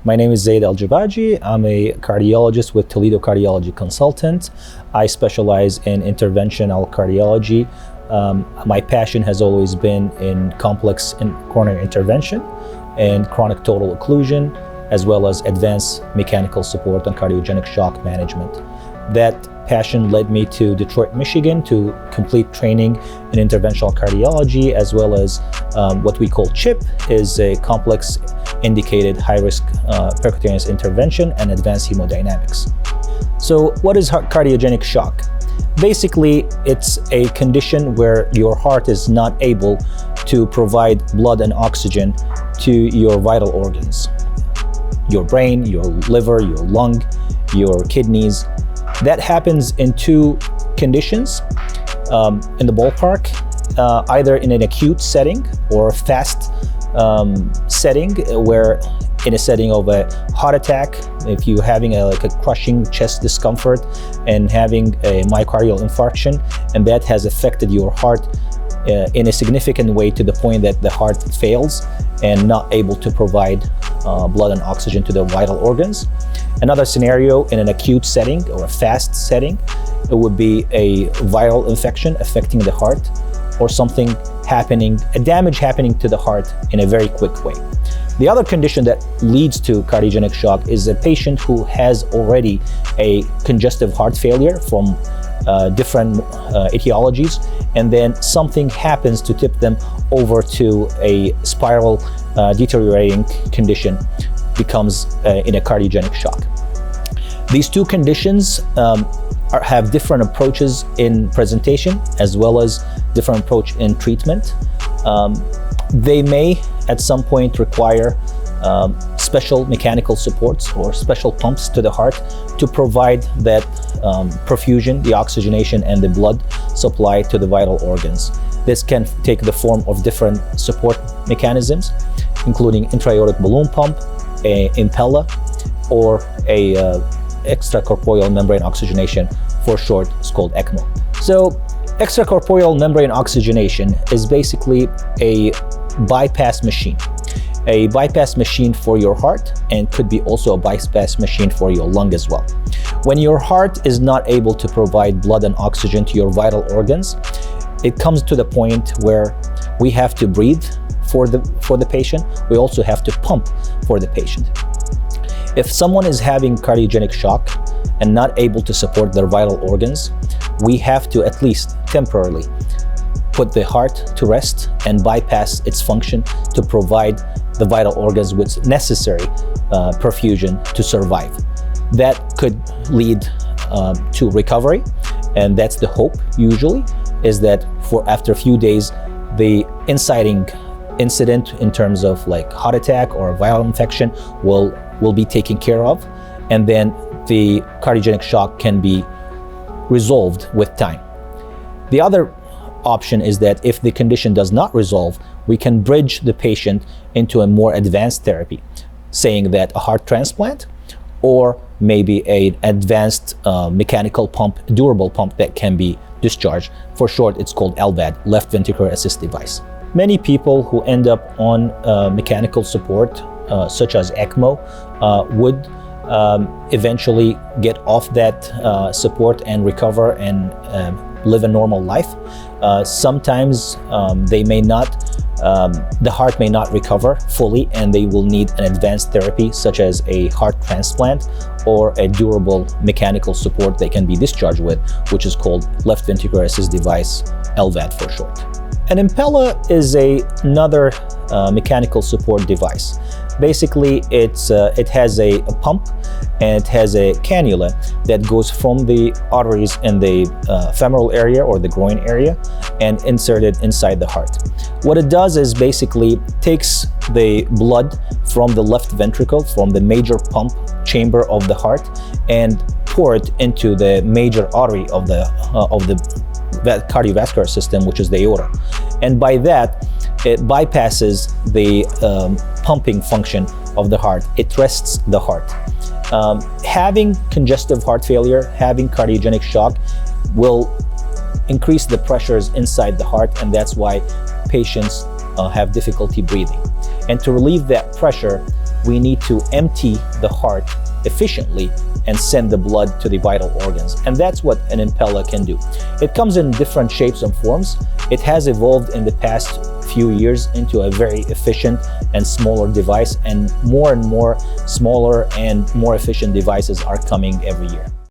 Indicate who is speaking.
Speaker 1: My name is Zaid Aljebaje. I'm a cardiologist with Toledo Cardiology Consultant. I specialize in interventional cardiology. My passion has always been in complex coronary intervention and chronic total occlusion, as well as advanced mechanical support and cardiogenic shock management. That passion led me to Detroit, Michigan to complete training in interventional cardiology, as well as what we call CHIP, is a complex indicated high-risk percutaneous intervention and advanced hemodynamics. So what is cardiogenic shock? Basically, it's a condition where your heart is not able to provide blood and oxygen to your vital organs. Your brain, your liver, your lung, your kidneys. That happens in two conditions in the ballpark, either in an acute setting or a fast setting, where in a setting of a heart attack, if you're having a crushing chest discomfort and having a myocardial infarction, and that has affected your heart in a significant way to the point that the heart fails and not able to provide blood and oxygen to the vital organs. Another scenario in an acute setting or a fast setting, it would be a viral infection affecting the heart, or something happening, a damage happening to the heart in a very quick way. The other condition that leads to cardiogenic shock is a patient who has already a congestive heart failure from different etiologies, and then something happens to tip them over to a spiral deteriorating condition, becomes in a cardiogenic shock. These two conditions have different approaches in presentation, as well as different approach in treatment. They may at some point require special mechanical supports or special pumps to the heart to provide that perfusion, the oxygenation, and the blood supply to the vital organs. This can take the form of different support mechanisms, including intra-aortic balloon pump, a Impella, or a extracorporeal membrane oxygenation, for short, it's called ECMO. So extracorporeal membrane oxygenation is basically a bypass machine. A bypass machine for your heart, and could be also a bypass machine for your lung as well. When your heart is not able to provide blood and oxygen to your vital organs, it comes to the point where we have to breathe for the patient. We also have to pump for the patient. If someone is having cardiogenic shock and not able to support their vital organs, we have to at least temporarily put the heart to rest and bypass its function to provide the vital organs with necessary perfusion to survive. That could lead to recovery, and that's the hope usually, is that after a few days, the inciting incident in terms of like heart attack or viral infection will be taken care of, and then the cardiogenic shock can be resolved with time. The other option is that if the condition does not resolve, we can bridge the patient into a more advanced therapy, saying that a heart transplant, or maybe an advanced mechanical pump, durable pump that can be discharged. For short, it's called LVAD, left ventricular assist device. Many people who end up on mechanical support, such as ECMO, would eventually get off that support and recover and live a normal life. Sometimes they may not, the heart may not recover fully, and they will need an advanced therapy such as a heart transplant or a durable mechanical support they can be discharged with, which is called left ventricular assist device, LVAD for short. An Impella is another mechanical support device. Basically, it has a pump, and it has a cannula that goes from the arteries in the femoral area or the groin area and inserted inside the heart. What it does is basically takes the blood from the left ventricle, from the major pump chamber of the heart, and pour it into the major artery of the cardiovascular system, which is the aorta. And by that, it bypasses the pumping function of the heart. It rests the heart. Having congestive heart failure, having cardiogenic shock will increase the pressures inside the heart, and that's why patients have difficulty breathing. And to relieve that pressure, we need to empty the heart efficiently and send the blood to the vital organs. And that's what an Impella can do. It comes in different shapes and forms. It has evolved in the past few years into a very efficient and smaller device, and more smaller and more efficient devices are coming every year.